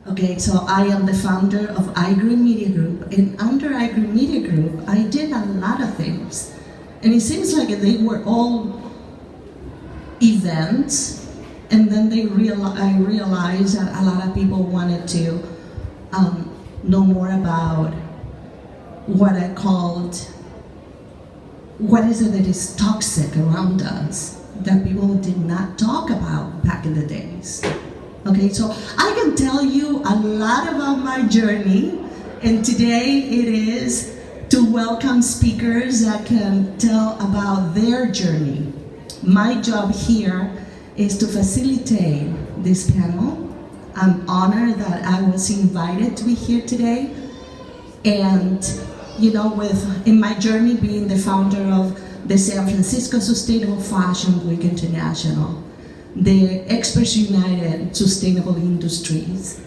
Okay, so I am the founder of iGrew Media Group, and under iGrew Media Group, I did a lot of things. And it seems like they were all events, and then I realized that a lot of people wanted to know more about what I called, what is it that is toxic around us that people did not talk about back in the days. Okay, so I can tell you a lot about my journey, and today it is to welcome speakers that can tell about their journey. My job here is to facilitate this panel. I'm honored that I was invited to be here today, and you know, in my journey being the founder of the San Francisco Sustainable Fashion Week International, the Experts United Sustainable Industries,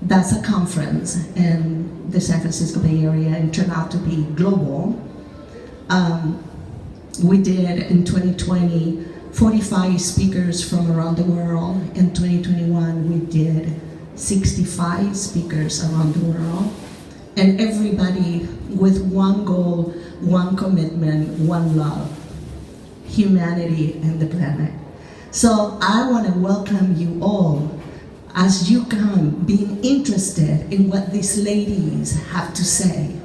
that's a conference in the San Francisco Bay Area and turned out to be global. We did in 2020 45 speakers from around the world. In 2021 we did 65 speakers around the world, and everybody with one goal, one commitment, one love: humanity and the planet. So I want to welcome you all as you come, being interested in what these ladies have to say.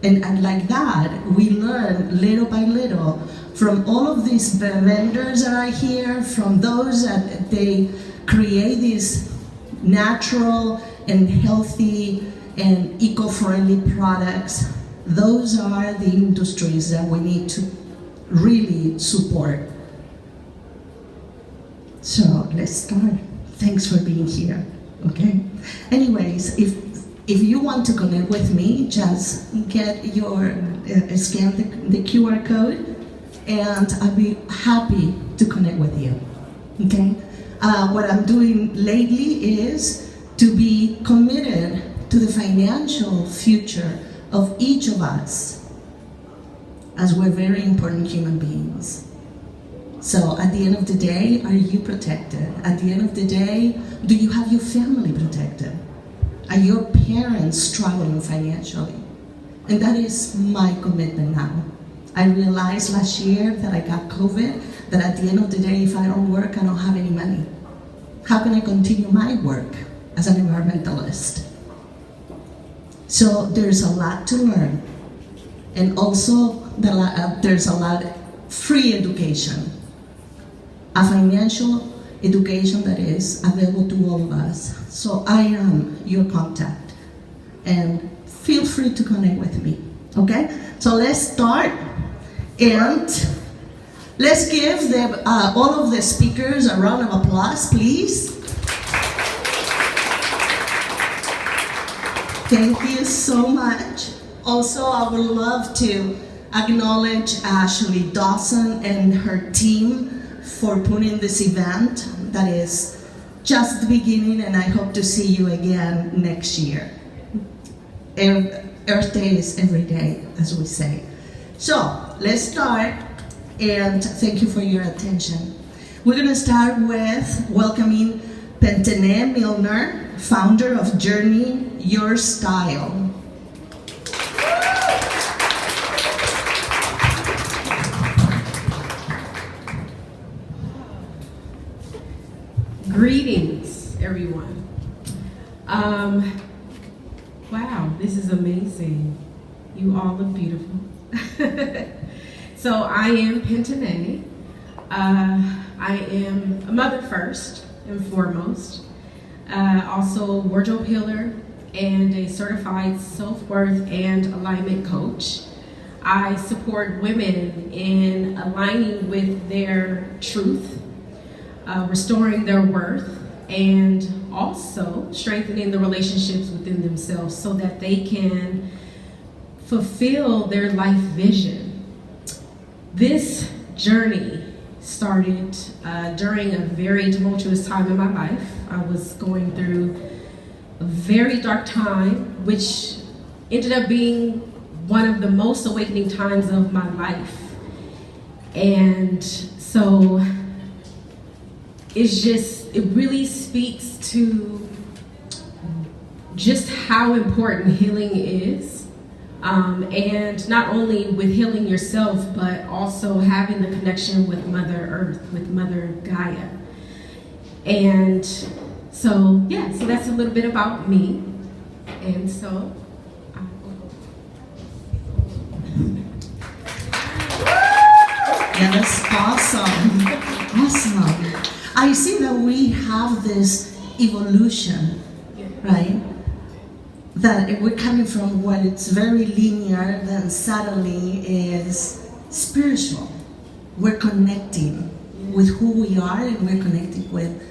And like that, we learn little by little from all of these vendors that are here, from those that they create these natural and healthy and eco-friendly products. Those are the industries that we need to really support. So let's start. Thanks for being here, okay? Anyways, if you want to connect with me, just get your, scan the QR code, and I'll be happy to connect with you, okay? What I'm doing lately is to be committed to the financial future of each of us, as we're very important human beings. So at the end of the day, are you protected? At the end of the day, do you have your family protected? Are your parents struggling financially? And that is my commitment now. I realized last year that I got COVID, that at the end of the day, if I don't work, I don't have any money. How can I continue my work as an environmentalist? So there's a lot to learn. And also, there's a lot of free education. A financial education that is available to all of us. So I am your contact, and feel free to connect with me, okay? So let's start, and let's give all of the speakers a round of applause, please. Thank you so much. Also, I would love to acknowledge Ashleigh Dawson and her team for putting this event that is just the beginning, and I hope to see you again next year. Earth Day is every day, as we say. So let's start, and thank you for your attention. We're going to start with welcoming Pentene Milner, founder of Journey Your Style. Greetings, everyone. Wow, this is amazing. You all look beautiful. So I am Pentene. I am a mother first and foremost, also wardrobe healer and a certified self-worth and alignment coach. I support women in aligning with their truth, restoring their worth, and also strengthening the relationships within themselves so that they can fulfill their life vision. This journey started during a very tumultuous time in my life. I was going through a very dark time, which ended up being one of the most awakening times of my life. And so it really speaks to just how important healing is. And not only with healing yourself, but also having the connection with Mother Earth, with Mother Gaia. And so, yeah, so that's a little bit about me. And so, yeah, that's awesome. Awesome. I see that we have this evolution, right? That we're coming from what it's very linear, then suddenly is spiritual. We're connecting with who we are, and we're connecting with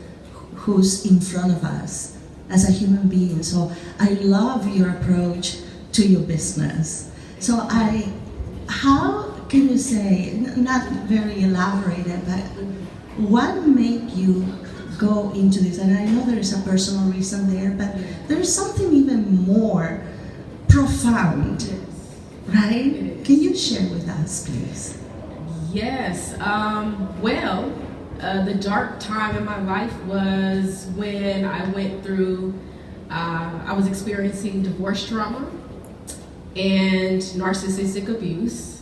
who's in front of us as a human being. So I love your approach to your business. So how can you say, not very elaborated, but what made you go into this? And I know there's a personal reason there, but there's something even more profound, right? Can you share with us, please? Yes. Well, the dark time in my life was when I went through, I was experiencing divorce trauma and narcissistic abuse.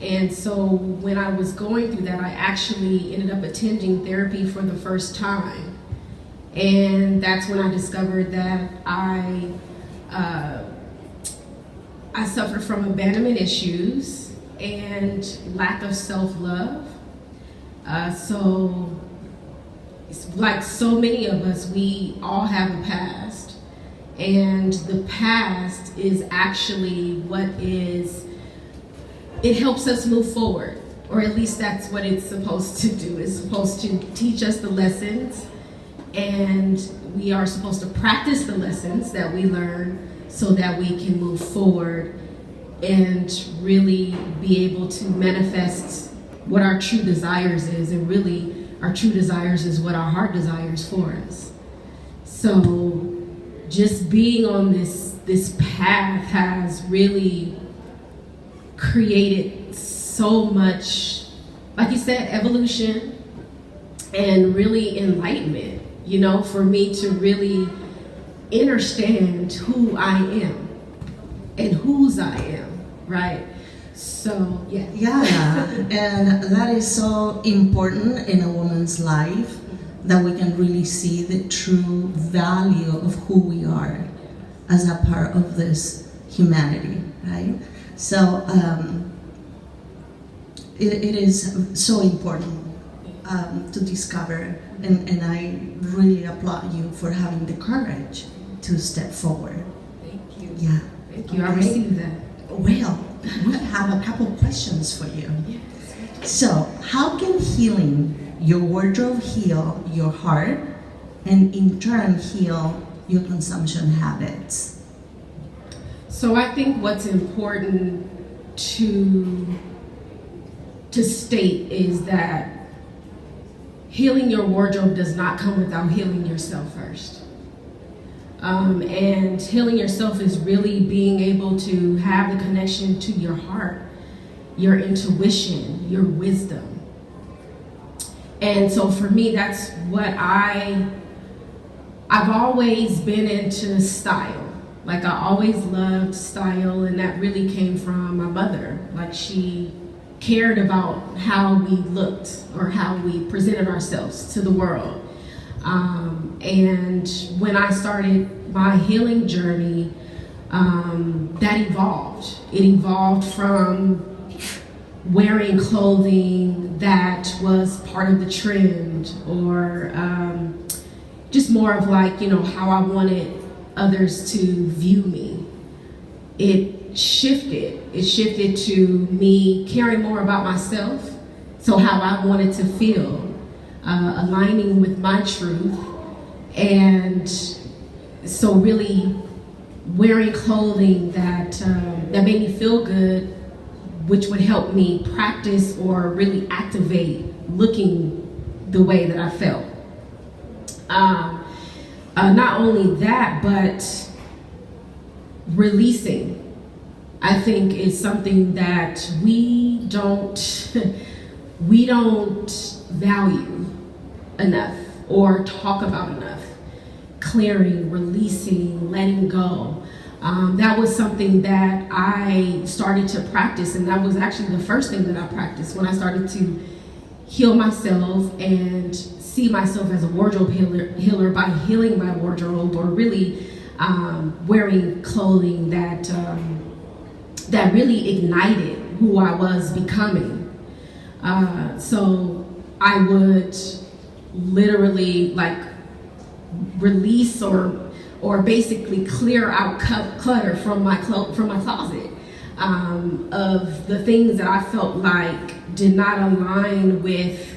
And so when I was going through that, I actually ended up attending therapy for the first time. And that's when I discovered that I suffered from abandonment issues and lack of self-love. So like so many of us, we all have a past. And the past is actually what it helps us move forward, or at least that's what it's supposed to do. It's supposed to teach us the lessons, and we are supposed to practice the lessons that we learn so that we can move forward and really be able to manifest what our true desires is. And really, our true desires is what our heart desires for us. So just being on this path has really created so much, like you said, evolution and really enlightenment, you know, for me to really understand who I am and whose I am, right? So, yeah. Yeah, and that is so important in a woman's life, that we can really see the true value of who we are as a part of this humanity, right? So it is so important to discover, and I really applaud you for having the courage to step forward. Thank you. Yeah. Thank you. I received that. Well, we have a couple questions for you. So, how can healing your wardrobe heal your heart, and in turn heal your consumption habits? So I think what's important to state is that healing your wardrobe does not come without healing yourself first. And healing yourself is really being able to have the connection to your heart, your intuition, your wisdom. And so for me, that's what I've always been into style. Like, I always loved style, and that really came from my mother. Like, she cared about how we looked or how we presented ourselves to the world. And when I started my healing journey, that evolved. It evolved from wearing clothing that was part of the trend, or just more of like, you know, how I wanted others to view me. It shifted to me caring more about myself, so how I wanted to feel, aligning with my truth, and so really wearing clothing that made me feel good, which would help me practice or really activate looking the way that I felt. Not only that, but releasing, I think, is something that we don't value enough or talk about enough. clearing, releasing, letting go. That was something that I started to practice, and that was actually the first thing that I practiced when I started to heal myself and see myself as a wardrobe healer by healing my wardrobe, or really wearing clothing that that really ignited who I was becoming. So I would literally like release or basically clear out clutter from my closet, of the things that I felt like did not align with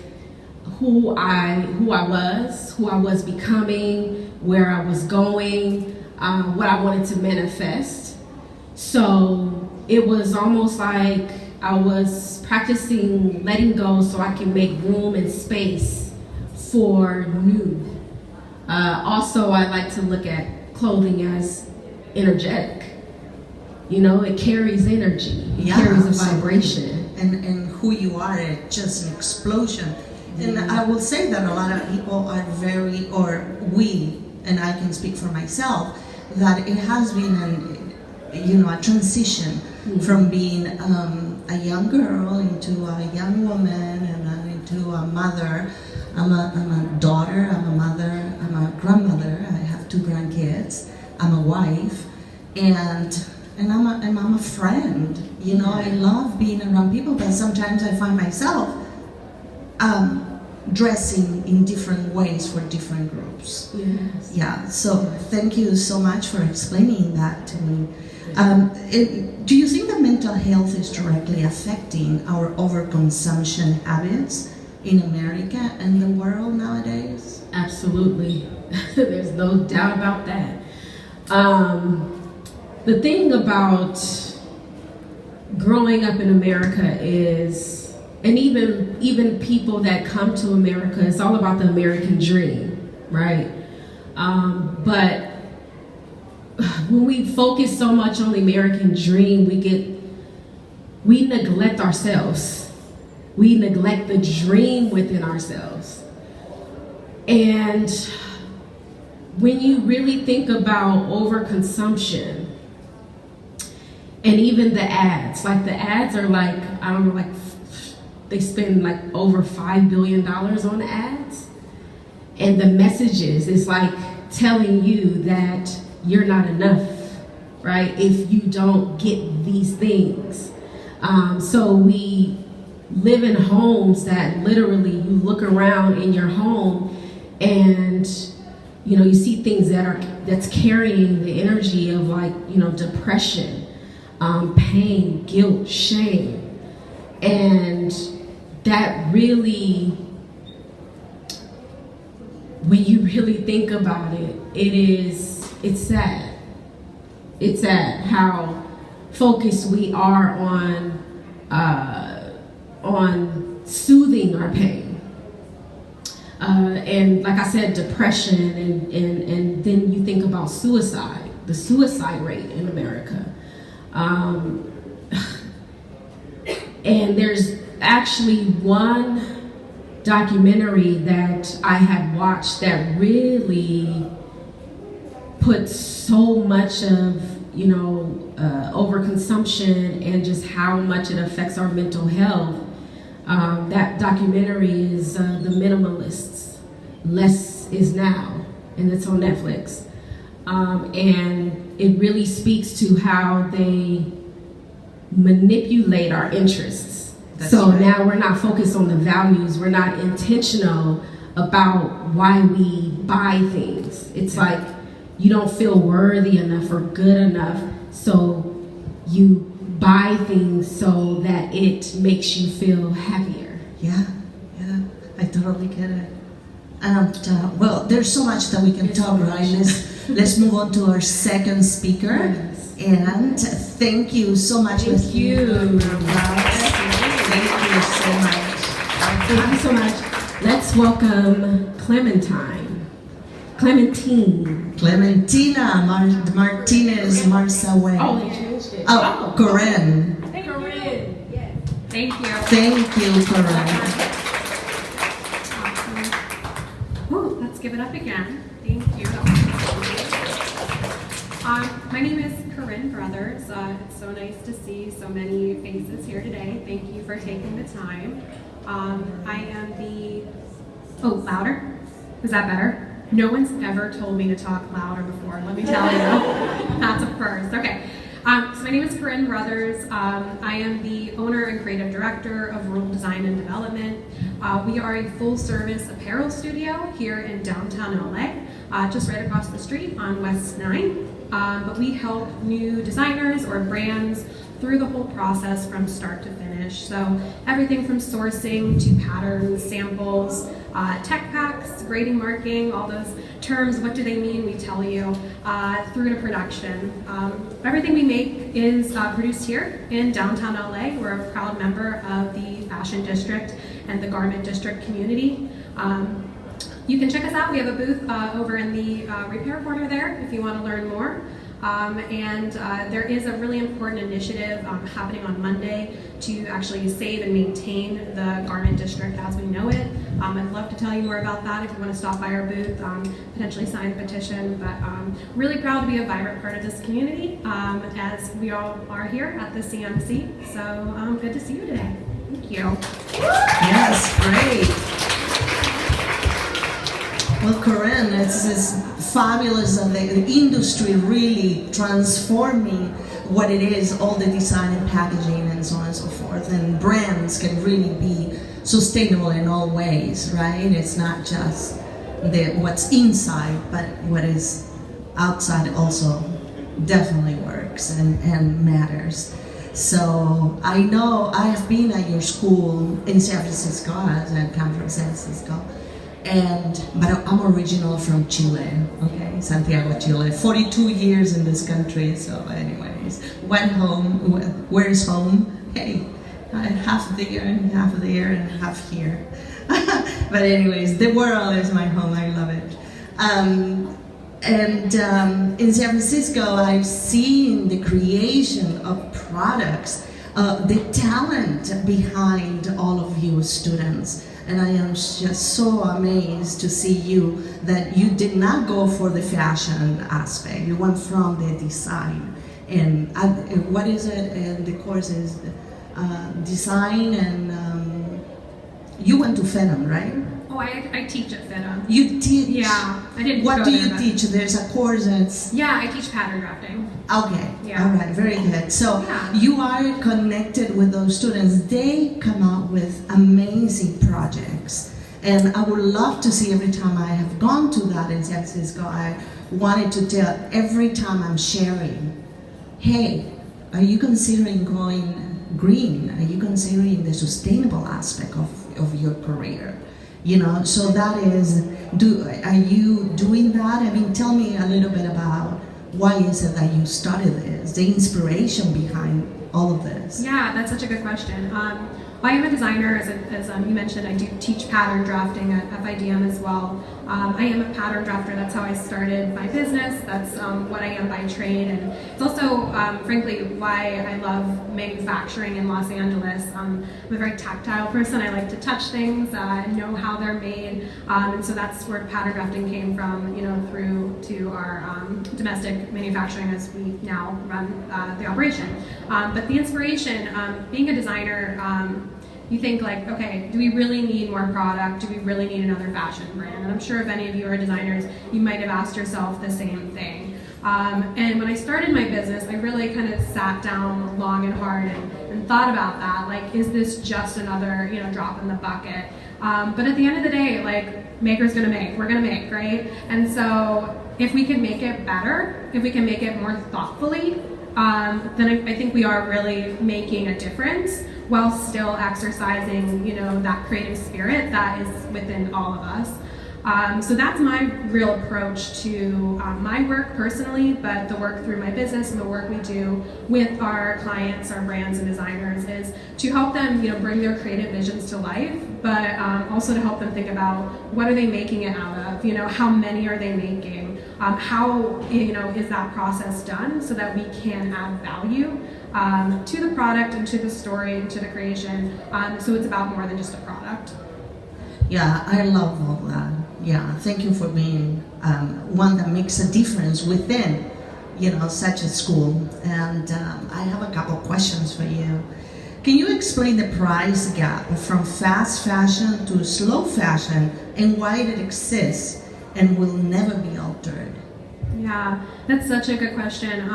who I was becoming, where I was going, what I wanted to manifest. So it was almost like I was practicing letting go so I can make room and space for new. Also, I like to look at clothing as energetic. You know, it carries energy. It carries a vibration. And who you are, it's just an explosion. And I will say that a lot of people are very, or we, and I can speak for myself, that it has been a transition from being a young girl into a young woman and then into a mother. I'm a daughter, I'm a mother, I'm a grandmother. I have 2 grandkids. I'm a wife, and I'm a friend. You know, I love being around people, but sometimes I find myself dressing in different ways for different groups. Yes. Yeah. So thank you so much for explaining that to me. Do you think that mental health is directly affecting our overconsumption habits in America and the world nowadays? Absolutely. There's no doubt about that. The thing about growing up in America is, and even people that come to America, it's all about the American dream, right? But when we focus so much on the American dream, we neglect ourselves. We neglect the dream within ourselves. And when you really think about overconsumption, and even the ads are like, I don't know, like they spend like over $5 billion on ads. And the messages is like telling you that you're not enough, right? If you don't get these things. So we live in homes that literally you look around in your home and you see things that's carrying the energy of like, depression, pain, guilt, shame. And that really, when you really think about it, it's sad. It's sad how focused we are on soothing our pain. And like I said, depression, and then you think about suicide, the suicide rate in America. And there's actually one documentary that I had watched that really put so much of, overconsumption and just how much it affects our mental health. That documentary is The Minimalists, Less is Now, and it's on Netflix. And it really speaks to how they manipulate our interests. So right. Now we're not focused on the values. We're not intentional about why we buy things. It's like you don't feel worthy enough or good enough, so you buy things so that it makes you feel happier. Yeah, I totally get it. And well, there's so much that we can talk, right? Let's move on to our second speaker. Yes. And thank you so much. Thank you. Thank you so much. Thank you so much. Let's welcome Clementina Martinez Marsaway. Oh, they changed it. Oh, Corinne. Corinne. Yes. Thank you. Thank you, Corinne. Awesome. Let's give it up again. Thank you. My name is Corinne Brothers. It's so nice to see so many faces here today. Thank you for taking the time. I am the... Oh, louder? Is that better? No one's ever told me to talk louder before, let me tell you. That's a first. Okay. So my name is Corinne Brothers. I am the owner and creative director of Rural Design and Development. We are a full-service apparel studio here in downtown LA, just right across the street on West 9. But we help new designers or brands through the whole process from start to finish. So everything from sourcing to patterns, samples, tech packs, grading, marking, all those terms, what do they mean, we tell you, through to production. Everything we make is produced here in downtown LA. We're a proud member of the Fashion District and the Garment District community. You can check us out. We have a booth over in the repair corner there if you want to learn more. There is a really important initiative happening on Monday to actually save and maintain the Garment District as we know it. I'd love to tell you more about that if you want to stop by our booth, potentially sign a petition, but really proud to be a vibrant part of this community as we all are here at the CMC. So good to see you today. Thank you. Yes, great. Well, Corinne, it's fabulous that the industry really transforming what it is, all the design and packaging and so on and so forth. And brands can really be sustainable in all ways, right? It's not just what's inside, but what is outside also definitely works and matters. So I know I have been at your school in San Francisco, as I come from San Francisco. But I'm original from Chile, okay, Santiago, Chile. 42 years in this country, so anyways, went home. Where's home? Hey, half of the year and half of the year and half here. But anyways, the world is my home. I love it. In San Francisco, I've seen the creation of products, the talent behind all of you students. And I am just so amazed to see you, that you did not go for the fashion aspect. You went from the design. And what is it? And the course is design, and you went to FEDM, right? Oh, I teach at FEDM. You teach? Yeah, I didn't What go do there, you but- teach? There's a course that's... Yeah, I teach pattern drafting. Okay, Yeah. all right, very good. So Yeah. you are connected with those students. They come out with amazing projects. And I would love to see, every time I have gone to that in San Francisco, I wanted to tell every time I'm sharing, hey, are you considering going green? Are you considering the sustainable aspect of your career? You know, so that is, are you doing that? I mean, tell me a little bit about why is it that you started this, the inspiration behind all of this? Yeah, that's such a good question. I am a designer, as you mentioned. I do teach pattern drafting at FIDM as well. I am a pattern drafter. That's how I started my business. That's what I am by trade. And it's also, frankly, why I love manufacturing in Los Angeles. I'm a very tactile person. I like to touch things and know how they're made. And so that's where pattern drafting came from, through to our domestic manufacturing as we now run the operation. But the inspiration, being a designer, you think like, okay, do we really need more product? Do we really need another fashion brand? And I'm sure if any of you are designers, you might have asked yourself the same thing. And when I started my business, I really kind of sat down long and hard and thought about that. Like, is this just another, drop in the bucket? But at the end of the day, like, maker's gonna make, we're gonna make, right? And so if we can make it better, if we can make it more thoughtfully, then I think we are really making a difference while still exercising, that creative spirit that is within all of us. So that's my real approach to my work personally, but the work through my business and the work we do with our clients, our brands and designers, is to help them, bring their creative visions to life, but also to help them think about what are they making it out of, how many are they making, how, is that process done so that we can add value to the product and to the story and to the creation, so it's about more than just a product. Yeah, I love all that. Yeah, thank you for being one that makes a difference within such a school. And I have a couple questions for you. Can you explain the price gap from fast fashion to slow fashion and why it exists and will never be altered? Yeah, that's such a good question.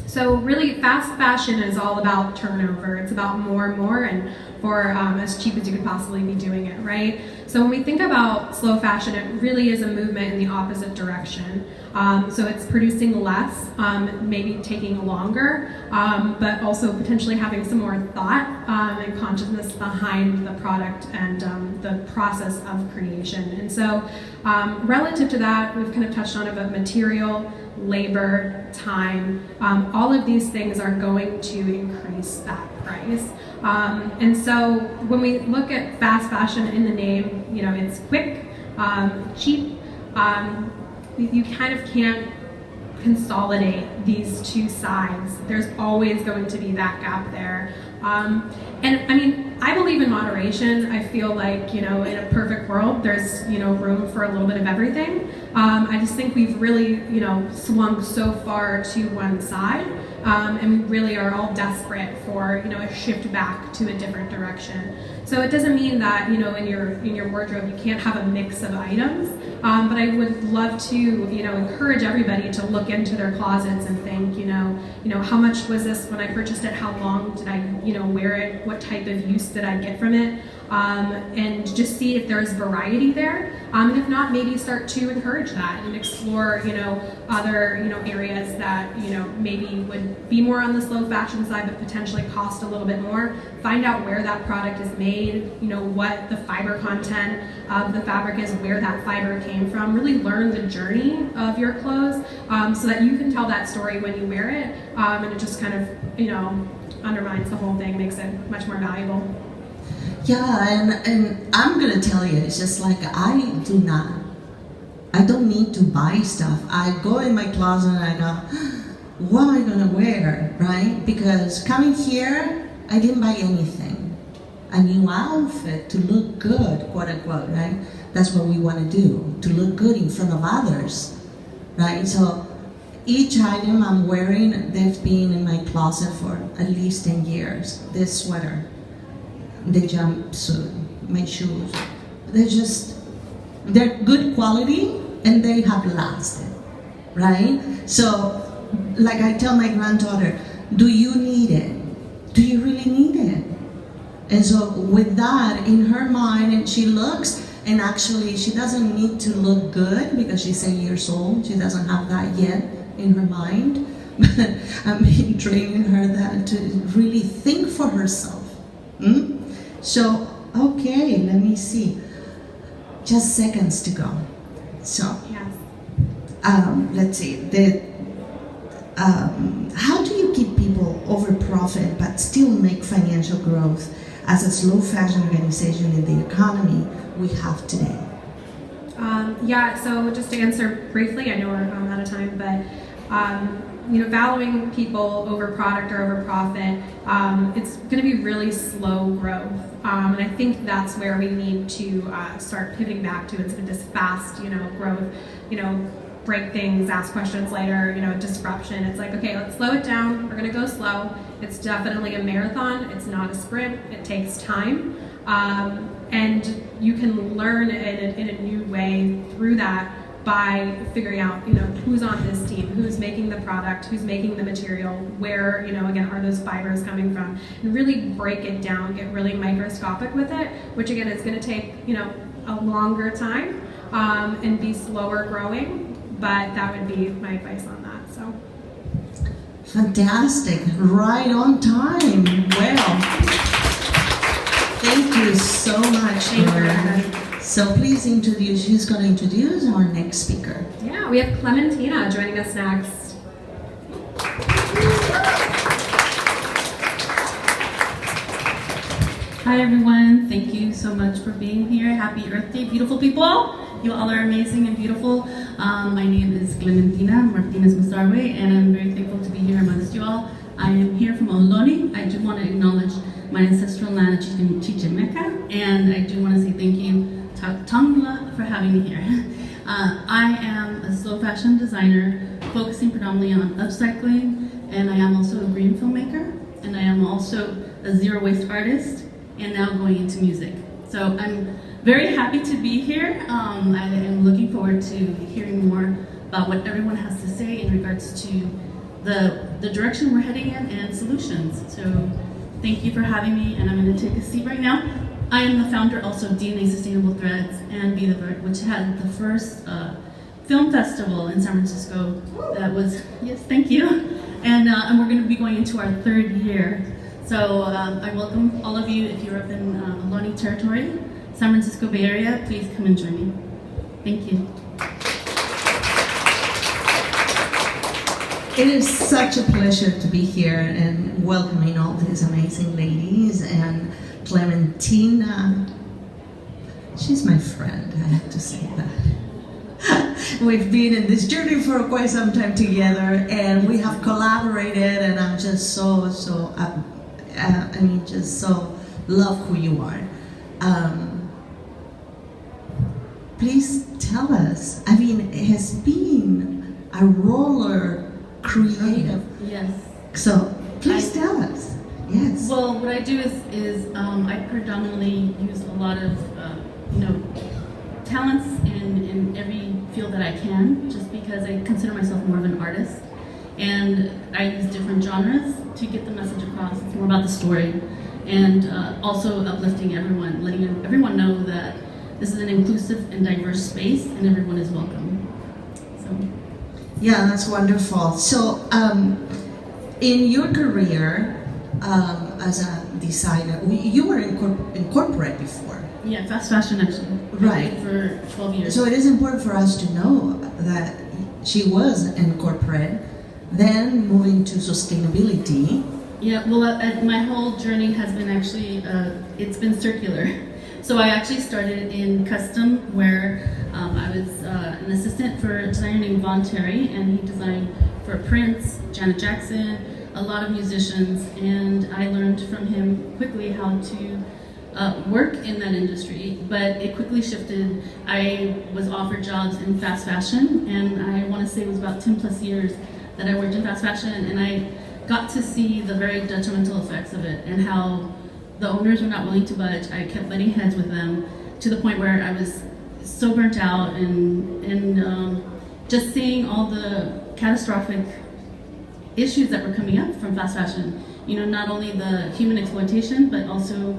So really, fast fashion is all about turnover. It's about more and more, and for as cheap as you could possibly be doing it, right? So when we think about slow fashion, it really is a movement in the opposite direction. So it's producing less, maybe taking longer, but also potentially having some more thought and consciousness behind the product and the process of creation. And so relative to that, we've kind of touched on about material, labor, time, all of these things are going to increase that price. And so when we look at fast fashion in the name, it's quick, cheap, you kind of can't consolidate these two sides. There's always going to be that gap there. And I mean, I believe in moderation. I feel like, in a perfect world, there's, room for a little bit of everything. I just think we've really, swung so far to one side, and we really are all desperate for, a shift back to a different direction. So it doesn't mean that, in your wardrobe, you can't have a mix of items, but I would love to, encourage everybody to look into their closets and think, how much was this when I purchased it? How long did I, wear it? What type of use did I get from it? And just see if there's variety there. And if not, maybe start to encourage that and explore, other, areas that, maybe would be more on the slow fashion side, but potentially cost a little bit more. Find out where that product is made, what the fiber content of the fabric is, where that fiber came from. Really learn the journey of your clothes so that you can tell that story when you wear it. And it just kind of, undermines the whole thing, makes it much more valuable. Yeah, and I'm gonna tell you, it's just like I don't need to buy stuff. I go in my closet and I go, what am I gonna wear, right? Because coming here, I didn't buy anything. A new outfit to look good, quote unquote, right? That's what we wanna do, to look good in front of others, right? So each item I'm wearing, they've been in my closet for at least 10 years. This sweater, the jumpsuit, my shoes, they're good quality and they have lasted, right? So, like I tell my granddaughter, do you need it? Do you really need it? And so with that in her mind, and she looks, and actually she doesn't need to look good because she's 8 years old, she doesn't have that yet in her mind, but I've been training her that to really think for herself. So, okay, let me see. Just seconds to go. So, Yes. let's see. How do you keep people over profit but still make financial growth as a slow fashion organization in the economy we have today? So just to answer briefly, I know we're out of time, but valuing people over product or over profit, it's going to be really slow growth. And I think that's where we need to start pivoting back to instead of this fast, growth, break things, ask questions later, disruption. It's like, okay, let's slow it down. We're going to go slow. It's definitely a marathon. It's not a sprint. It takes time. And you can learn in a new way through that by figuring out, who's on this team, who's making the product, who's making the material, where, again, are those fibers coming from, and really break it down, get really microscopic with it, which again is going to take, a longer time and be slower growing, but that would be my advice on that. So. Fantastic, right on time. Well, thank you so much, Corinne. So please introduce, who's going to introduce our next speaker? Yeah, we have Clementina joining us next. Hi everyone, thank you so much for being here. Happy Earth Day, beautiful people. You all are amazing and beautiful. My name is Clementina Martinez Musarwe, and I'm very thankful to be here amongst you all. I am here from Oloni. I do want to acknowledge my ancestral land of Chichimeca, and I do want to say thank you Tangla for having me here. I am a slow fashion designer focusing predominantly family on upcycling, and I am also a green filmmaker, and I am also a zero waste artist, and now going into music. So I'm very happy to be here. I am looking forward to hearing more about what everyone has to say in regards to the direction we're heading in and solutions. So thank you for having me, and I'm going to take a seat right now. I am the founder also of DNA Sustainable Threads and Be the Bird, which had the first film festival in San Francisco. That was, yes, thank you. And we're going to be going into our 3rd year. So I welcome all of you. If you're up in Ohlone territory, San Francisco Bay Area, please come and join me. Thank you. It is such a pleasure to be here and welcoming all these amazing ladies, and Clementina, she's my friend, I have to say that. We've been in this journey for quite some time together, and we have collaborated, and I'm just so love who you are. Please tell us, it has been a roller creative. Yes. So please tell us. Yes. Well, what I do is I predominantly use a lot of talents in every field that I can, just because I consider myself more of an artist, and I use different genres to get the message across. It's more about the story, and also uplifting everyone, letting everyone know that this is an inclusive and diverse space, and everyone is welcome. So. Yeah, that's wonderful. So, in your career as a designer, you were in corporate before. Yeah, fast fashion actually. Right. I did for 12 years. So it is important for us to know that she was in corporate, then moving to sustainability. Yeah, well, my whole journey has been actually, it's been circular. So I actually started in custom, where I was an assistant for a designer named Von Terry, and he designed for Prince, Janet Jackson, a lot of musicians, and I learned from him quickly how to work in that industry, but it quickly shifted. I was offered jobs in fast fashion, and I want to say it was about 10 plus years that I worked in fast fashion, and I got to see the very detrimental effects of it and how the owners were not willing to budge. I kept butting heads with them to the point where I was so burnt out, and just seeing all the catastrophic issues that were coming up from fast fashion. Not only the human exploitation, but also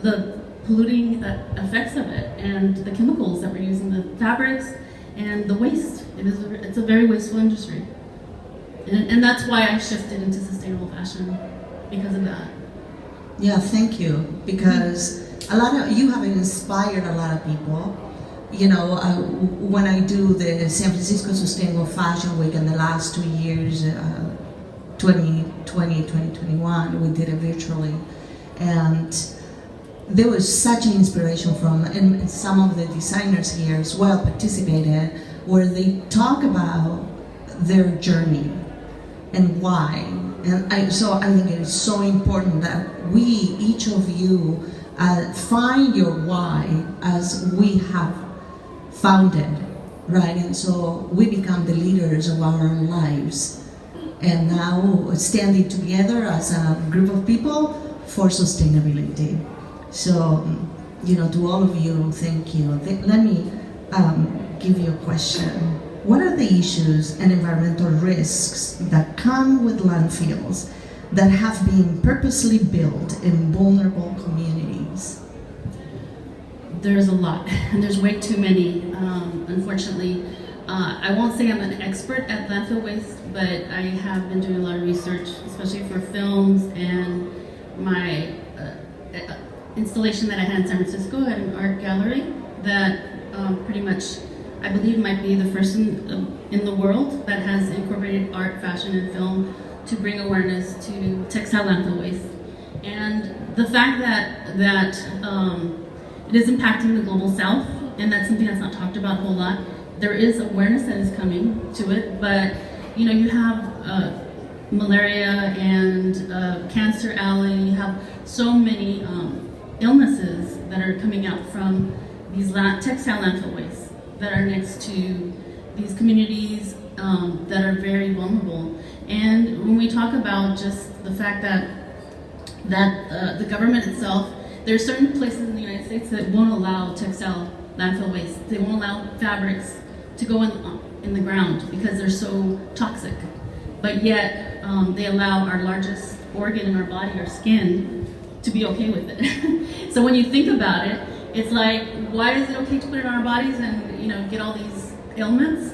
the polluting effects of it, and the chemicals that we're using, the fabrics, and the waste. It's a very wasteful industry. And that's why I shifted into sustainable fashion, because of that. Yeah, thank you, because you have inspired a lot of people. When I do the San Francisco Sustainable Fashion Week in the last 2 years, 2020, 2021, we did it virtually, and there was such an inspiration from, and some of the designers here as well participated, where they talk about their journey and why. And so I think it is so important that each of you, find your why as we have found it, right? And so we become the leaders of our own lives. And now standing together as a group of people for sustainability. So, to all of you, thank you. Let me give you a question. What are the issues and environmental risks that come with landfills that have been purposely built in vulnerable communities? There's a lot, and there's way too many, unfortunately. I won't say I'm an expert at landfill waste, but I have been doing a lot of research, especially for films, and my installation that I had in San Francisco at an art gallery that pretty much, I believe, might be the first in the world that has incorporated art, fashion, and film to bring awareness to textile landfill waste. And the fact that it is impacting the global south, and that's something that's not talked about a whole lot. There is awareness that is coming to it, but you have malaria and Cancer Alley. You have so many illnesses that are coming out from these textile landfill wastes that are next to these communities, that are very vulnerable. And when we talk about just the fact that the government itself, there are certain places in the United States that won't allow textile landfill waste. They won't allow fabrics to go in the ground because they're so toxic. But yet, they allow our largest organ in our body, our skin, to be okay with it. So when you think about it, it's like, why is it okay to put it on our bodies and get all these ailments,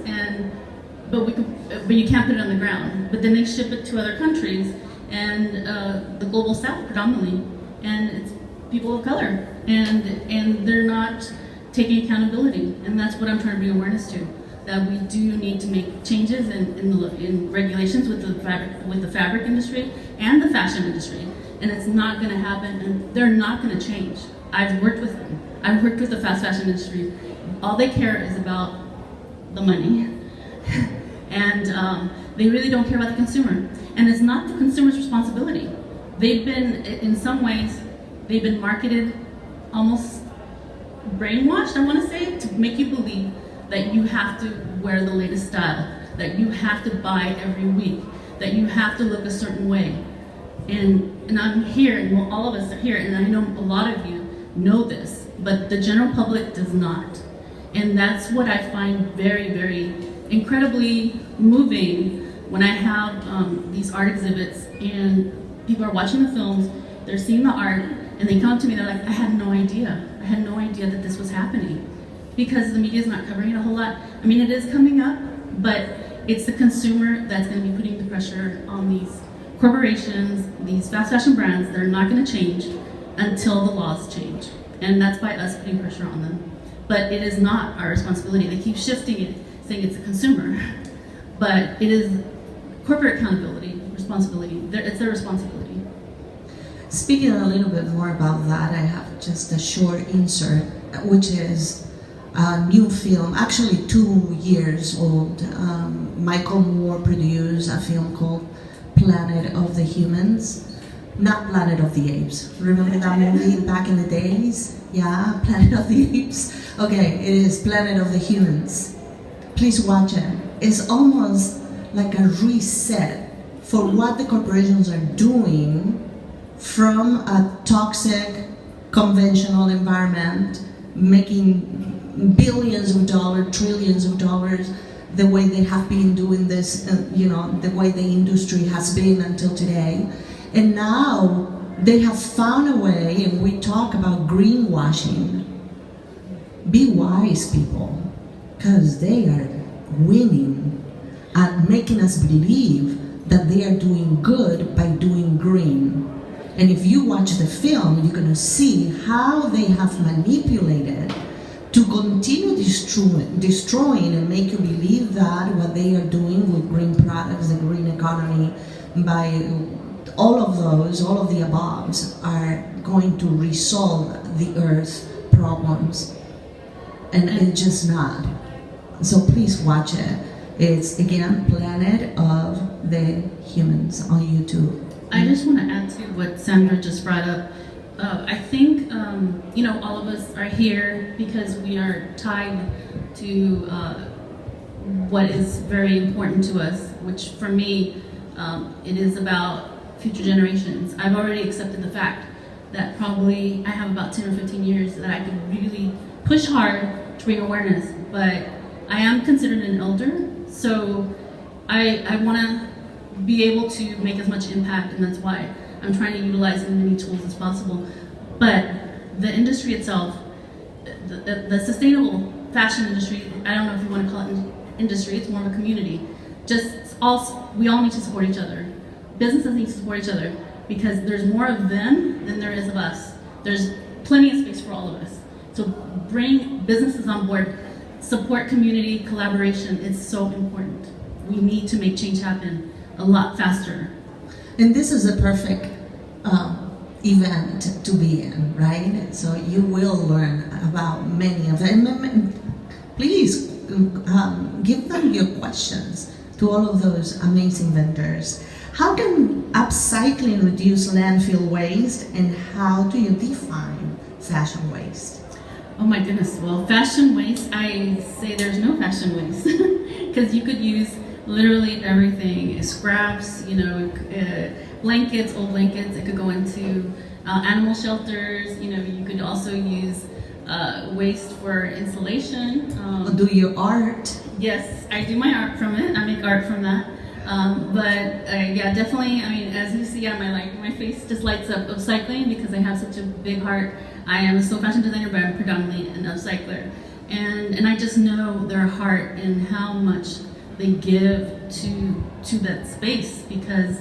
but you can't put it on the ground. But then they ship it to other countries and the global south predominantly, and it's people of color, and they're not taking accountability, and that's what I'm trying to bring awareness to. That we do need to make changes in regulations with the fabric industry and the fashion industry, and it's not going to happen, and they're not going to change. I've worked with them. I've worked with the fast fashion industry. All they care is about the money, and they really don't care about the consumer. And it's not the consumer's responsibility. They've been, in some ways, they've been marketed, almost brainwashed, I want to say, to make you believe that you have to wear the latest style, that you have to buy every week, that you have to look a certain way. And I'm here, and all of us are here, and I know a lot of you know this, but the general public does not. And that's what I find very, very incredibly moving when I have these art exhibits and people are watching the films, they're seeing the art, and they come up to me, they're like, I had no idea. I had no idea that this was happening. Because the media is not covering it a whole lot. I mean, it is coming up, but it's the consumer that's going to be putting the pressure on these corporations, these fast fashion brands that are not going to change until the laws change. And that's by us putting pressure on them. But it is not our responsibility. They keep shifting it, saying it's the consumer. But it is corporate accountability, responsibility. It's their responsibility. Speaking a little bit more about that, I have just a short insert, which is a new film, actually 2 years old. Michael Moore produced a film called Planet of the Humans, not Planet of the Apes. Remember that movie back in the days? Yeah, Planet of the Apes. Okay, it is Planet of the Humans. Please watch it. It's almost like a reset for what the corporations are doing from a toxic, conventional environment, making billions of dollars, trillions of dollars, the way they have been doing this, the way the industry has been until today. And now they have found a way, and we talk about greenwashing. Be wise, people, because they are winning at making us believe that they are doing good by doing green. And if you watch the film, you're going to see how they have manipulated to continue destroying and make you believe that what they are doing with green products, the green economy, by all of the aboves, are going to resolve the Earth's problems. And it's just not. So please watch it. It's, again, Planet of the Humans on YouTube. I just want to add to what Sandra just brought up. I think, all of us are here because we are tied to what is very important to us, which for me, it is about future generations. I've already accepted the fact that probably I have about 10 or 15 years that I could really push hard to bring awareness, but I am considered an elder, so I want to be able to make as much impact, and that's why I'm trying to utilize as many tools as possible. But the industry itself, the sustainable fashion industry, I don't know if you want to call it an industry, it's more of a community. We all need to support each other. Businesses need to support each other because there's more of them than there is of us. There's plenty of space for all of us. So bring businesses on board, support community collaboration. It's so important. We need to make change happen a lot faster. And this is a perfect event to be in, right? So you will learn about many of them. Please give them your questions to all of those amazing vendors. How can upcycling reduce landfill waste, and how do you define fashion waste? Oh my goodness, well, fashion waste, I say there's no fashion waste because you could use literally everything. Scraps, blankets, old blankets. It could go into animal shelters. You could also use waste for insulation. Do your art. Yes, I do my art from it. I make art from that. Yeah, definitely. I mean, as you see on my face just lights up upcycling because I have such a big heart. I am a still fashion designer, but I'm predominantly an upcycler. And I just know their heart and how much they give to that space because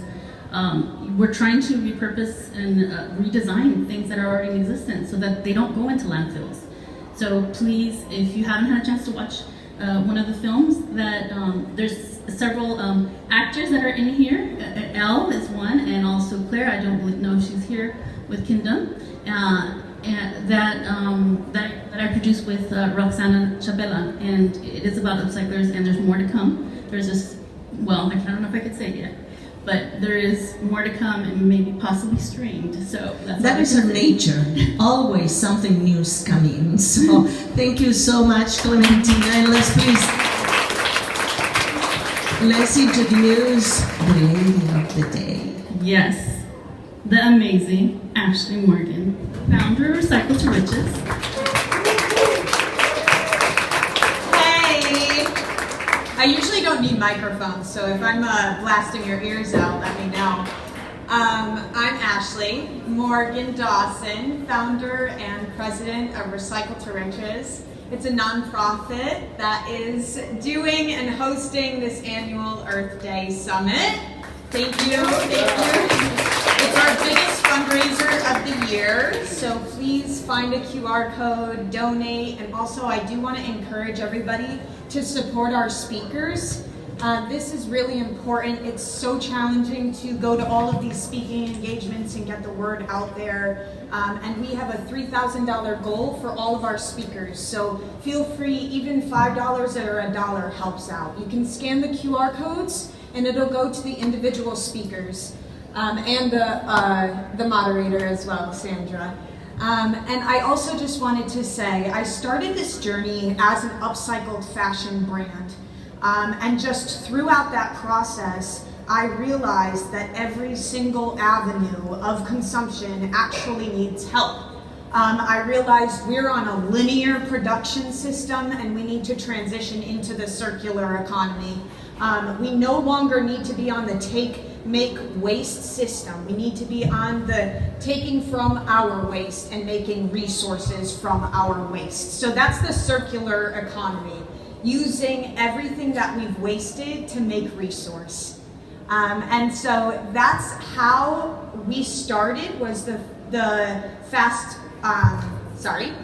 we're trying to repurpose and redesign things that are already in existence so that they don't go into landfills. So please, if you haven't had a chance to watch one of the films, that there's several actors that are in here. Elle is one, and also Claire. I don't really know if she's here with Kingdom. And that I produced with Roxana Chabela, and it is about upcyclers, and there's more to come. There's just, well, I don't know if I could say it yet, but there is more to come and maybe possibly streamed. So that is our nature. Always something new is coming. So thank you so much, Clementina, and let's introduce the lady of the day. Yes, the amazing Ashleigh Morgan, founder of Recycle to Riches. Hey! I usually don't need microphones, so if I'm blasting your ears out, let me know. I'm Ashleigh Morgan Dawson, founder and president of Recycle to Riches. It's a nonprofit that is doing and hosting this annual Earth Day Summit. Thank you. It's our biggest fundraiser of the year, so please find a QR code, donate, and also I do want to encourage everybody to support our speakers. This is really important. It's so challenging to go to all of these speaking engagements and get the word out there. And we have a $3,000 goal for all of our speakers. So feel free, even $5 or $1 helps out. You can scan the QR codes and it'll go to the individual speakers and the moderator as well, Sandra. And I also just wanted to say, I started this journey as an upcycled fashion brand. And just throughout that process, I realized that every single avenue of consumption actually needs help. I realized we're on a linear production system and we need to transition into the circular economy. We no longer need to be on the take, make, waste system. We need to be on the taking from our waste and making resources from our waste. So that's the circular economy. Using everything that we've wasted to make resource. And so that's how we started, was the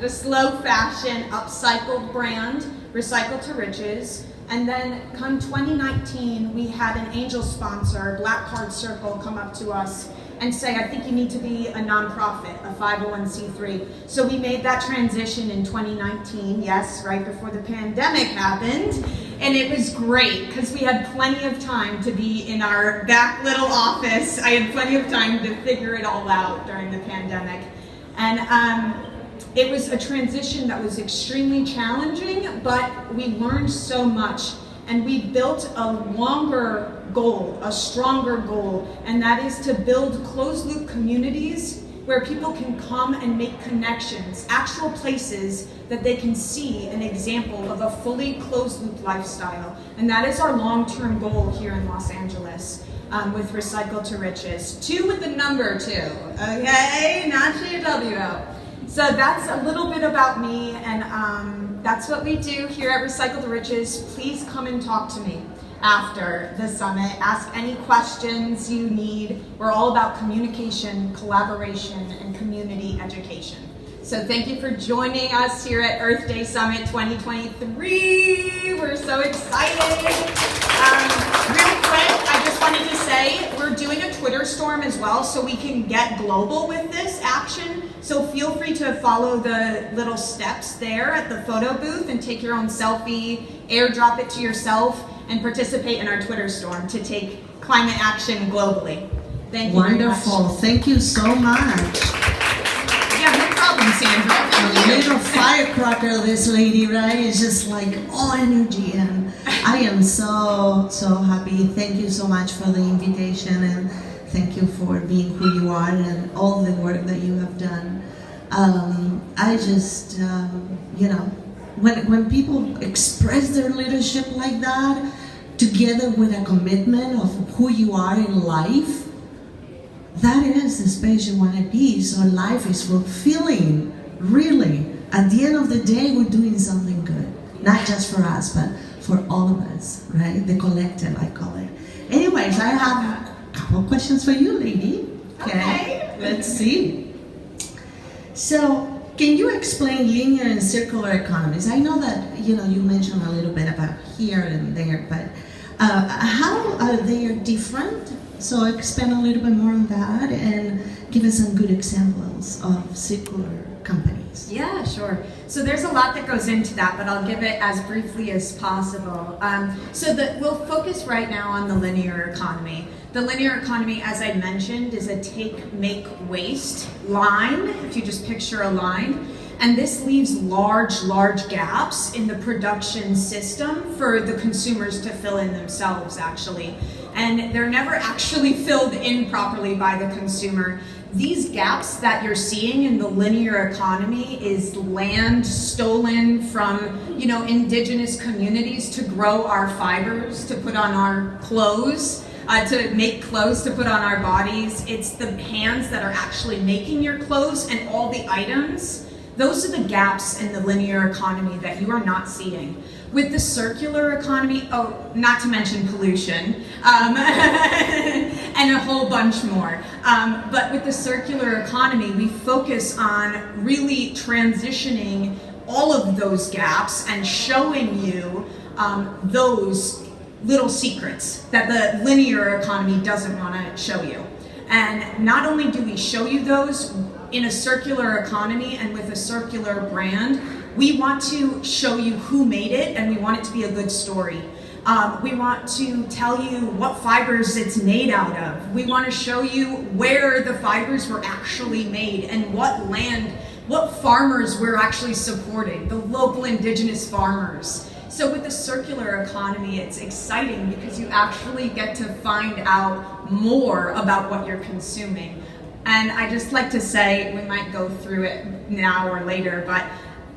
slow fashion upcycled brand, Recycle to Riches. And then come 2019, we had an angel sponsor, Black Card Circle, come up to us and say, I think you need to be a nonprofit, a 501c3. So we made that transition in 2019, yes, right before the pandemic happened. And it was great because we had plenty of time to be in our back little office. I had plenty of time to figure it all out during the pandemic. And it was a transition that was extremely challenging, but we learned so much. And we built a longer goal, a stronger goal, and that is to build closed-loop communities where people can come and make connections, actual places that they can see an example of a fully closed-loop lifestyle. And that is our long-term goal here in Los Angeles with Recycle to Riches. 2 with the number 2, okay? Not GWO. So that's a little bit about me, and that's what we do here at Recycle to Riches. Please come and talk to me after the summit. Ask any questions you need. We're all about communication, collaboration, and community education. So thank you for joining us here at Earth Day Summit 2023. We're so excited. Real quick, I just wanted to say we're doing a Twitter storm as well so we can get global with this action. So feel free to follow the little steps there at the photo booth and take your own selfie, airdrop it to yourself, and participate in our Twitter storm to take climate action globally. Thank you very much. Wonderful. Thank you so much. Yeah, no problem, Sandra. A little firecracker, this lady, right? It's just like all energy, and I am so happy. Thank you so much for the invitation, and thank you for being who you are and all the work that you have done. I just, when people express their leadership like that, together with a commitment of who you are in life, that is the space you want to be. So life is fulfilling, really. At the end of the day, we're doing something good. Not just for us, but for all of us, right? The collective, I call it. Anyways, I have a couple questions for you, lady. Okay. Let's see. So, can you explain linear and circular economies? I know that, you mentioned a little bit about here and there, but how are they different? So expand a little bit more on that and give us some good examples of circular companies. Yeah, sure. So there's a lot that goes into that, but I'll give it as briefly as possible. We'll focus right now on the linear economy. The linear economy, as I mentioned, is a take, make, waste line, if you just picture a line. And this leaves large gaps in the production system for the consumers to fill in themselves, actually. And they're never actually filled in properly by the consumer. These gaps that you're seeing in the linear economy is land stolen from, indigenous communities to grow our fibers, to put on our clothes, to make clothes to put on our bodies. It's the hands that are actually making your clothes and all the items. Those are the gaps in the linear economy that you are not seeing. With the circular economy, not to mention pollution, and a whole bunch more. But with the circular economy, we focus on really transitioning all of those gaps and showing you those little secrets that the linear economy doesn't want to show you. And not only do we show you those in a circular economy and with a circular brand, we want to show you who made it, and we want it to be a good story. We want to tell you what fibers it's made out of. We want to show you where the fibers were actually made and what farmers we're actually supporting, the local indigenous farmers. So with the circular economy, it's exciting because you actually get to find out more about what you're consuming. And I just like to say, we might go through it now or later, but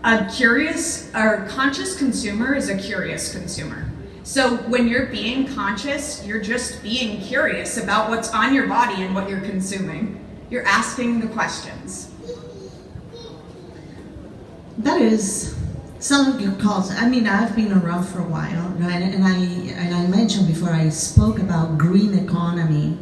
a curious or conscious consumer is a curious consumer. So when you're being conscious, you're just being curious about what's on your body and what you're consuming. You're asking the questions. That is some of your calls. I mean, I've been around for a while, right? And I mentioned before, I spoke about green economy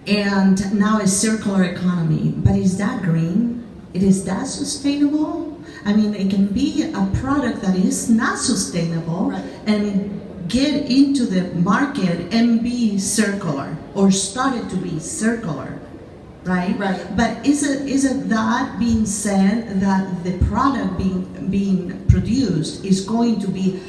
and now a circular economy. But is that green? Is that sustainable? I mean, it can be a product that is not sustainable, right, and get into the market and be circular or started to be circular, right? Right. But is it that being said that the product being produced is going to be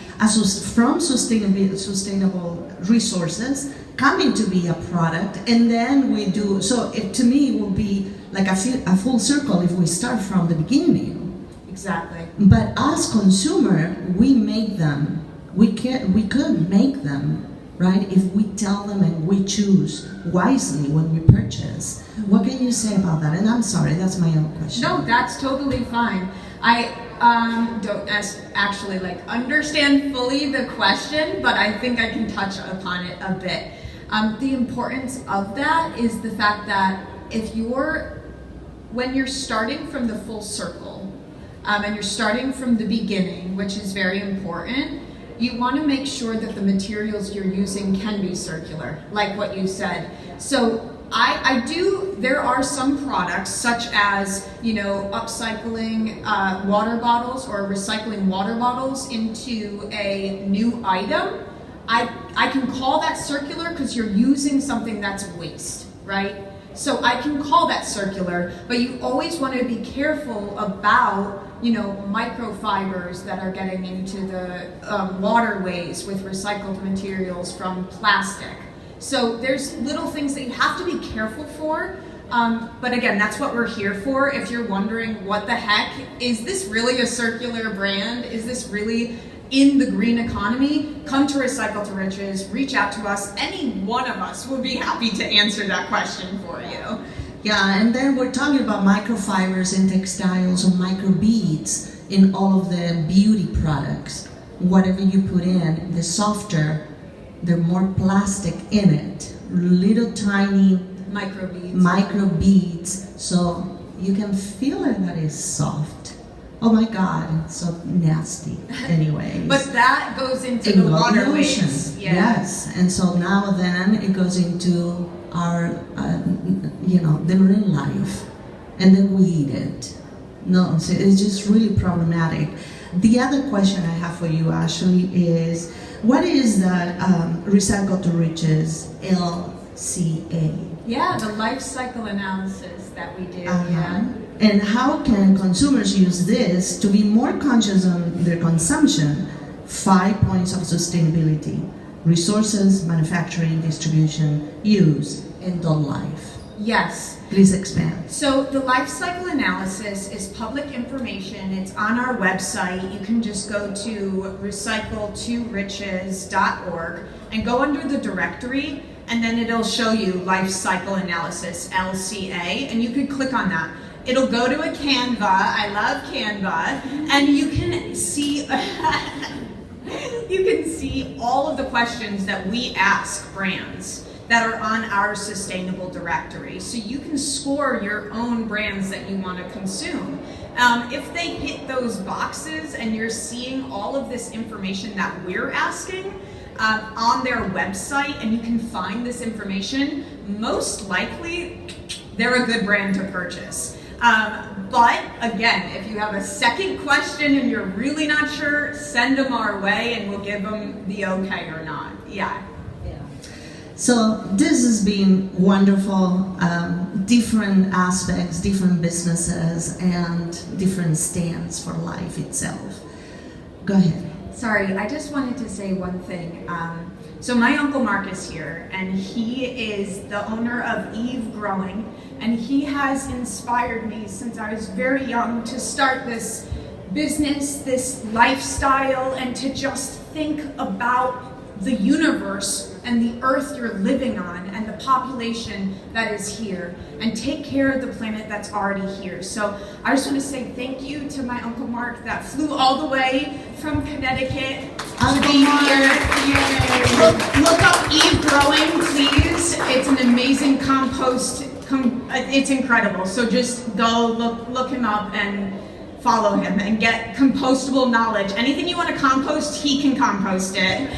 from sustainable resources coming to be a product, and then we do so? To me, it will be like a full circle if we start from the beginning. Exactly. But as consumer, we make them. We could make them, right? If we tell them and we choose wisely when we purchase. What can you say about that? And I'm sorry, that's my own question. No, that's totally fine. I don't actually understand fully the question, but I think I can touch upon it a bit. The importance of that is the fact that when you're starting from the full circle, and you're starting from the beginning, which is very important, you want to make sure that the materials you're using can be circular, like what you said. So there are some products such as, upcycling water bottles or recycling water bottles into a new item. I can call that circular because you're using something that's waste, right? So I can call that circular, but you always want to be careful about microfibers that are getting into the waterways with recycled materials from plastic. So there's little things that you have to be careful for. But again, that's what we're here for. If you're wondering what the heck, is this really a circular brand? Is this really in the green economy, come to Recycle to Riches, reach out to us. Any one of us would be happy to answer that question for you. Yeah, and then we're talking about microfibers in textiles or microbeads in all of the beauty products. Whatever you put in, the softer, the more plastic in it. Little tiny microbeads, so you can feel it that it's soft. Oh my God, it's so nasty. Anyways. But that goes into the waterways. Yeah. Yes, and so now then it goes into our, the marine life, and then we eat it. No, so it's just really problematic. The other question I have for you, Ashleigh, is what is that Recycle to Riches LCA? Yeah, the life cycle analysis that we do. Yeah. And how can consumers use this to be more conscious on their consumption? 5 points of sustainability: resources, manufacturing, distribution, use, and done life. Yes. Please expand. So the life cycle analysis is public information. It's on our website. You can just go to recycletoriches.org and go under the directory, and then it'll show you life cycle analysis, LCA, and you could click on that. It'll go to a Canva. I love Canva, and you can see all of the questions that we ask brands that are on our sustainable directory. So you can score your own brands that you want to consume. If they hit those boxes and you're seeing all of this information that we're asking on their website, and you can find this information, most likely they're a good brand to purchase. But again, if you have a second question and you're really not sure, send them our way and we'll give them the okay or not. Yeah. So this has been wonderful, different aspects, different businesses, and different stands for life itself. Go ahead. Sorry, I just wanted to say one thing. So my Uncle Mark is here, and he is the owner of Eve Growing, and he has inspired me since I was very young to start this business, this lifestyle, and to just think about the universe and the earth you're living on and the population that is here, and take care of the planet that's already here. So I just want to say thank you to my Uncle Mark that flew all the way from Connecticut to be here. Look up Eve Growing, please. It's an amazing compost. It's incredible. So just go look him up and follow him and get compostable knowledge. Anything you want to compost, he can compost it.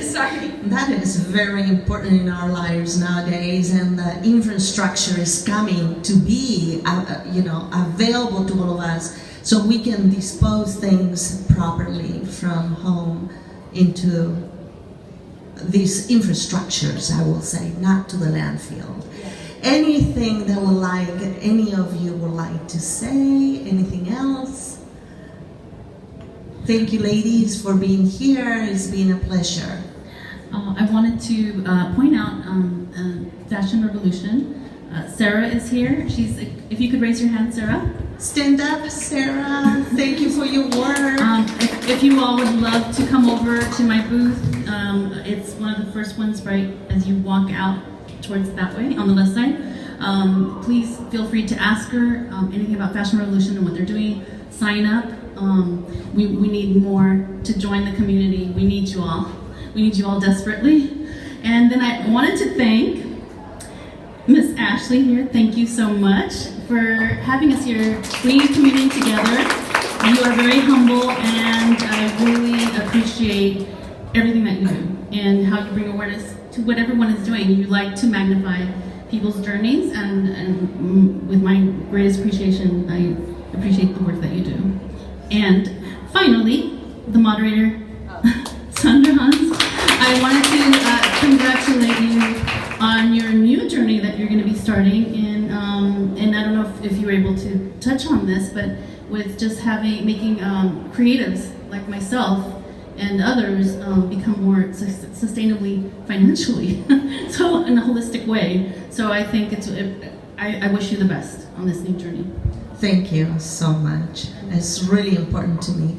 Sorry. That is very important in our lives nowadays, and the infrastructure is coming to be, available to all of us, so we can dispose things properly from home into these infrastructures, I will say, not to the landfill. Anything that any of you would like to say? Anything else? Thank you, ladies, for being here. It's been a pleasure. I wanted to point out Fashion Revolution. Sarah is here. If you could raise your hand, Sarah. Stand up, Sarah. Thank you for your work. If you all would love to come over to my booth, it's one of the first ones right as you walk out towards that way on the left side. Please feel free to ask her anything about Fashion Revolution and what they're doing. Sign up. We need more to join the community. We need you all. We need you all desperately. And then I wanted to thank Miss Ashleigh here. Thank you so much for having us here, bringing community together. You are very humble, and I really appreciate everything that you do and how you bring awareness to what everyone is doing. You like to magnify people's journeys, and with my greatest appreciation, I appreciate the work that you do. And finally, the moderator, Sandra Hanns, I wanted to congratulate you on your new journey that you're going to be starting in, and I don't know if you were able to touch on this, but with just making creatives like myself and others become more sustainably financially, so in a holistic way. So I think I wish you the best on this new journey. Thank you so much. It's really important to me.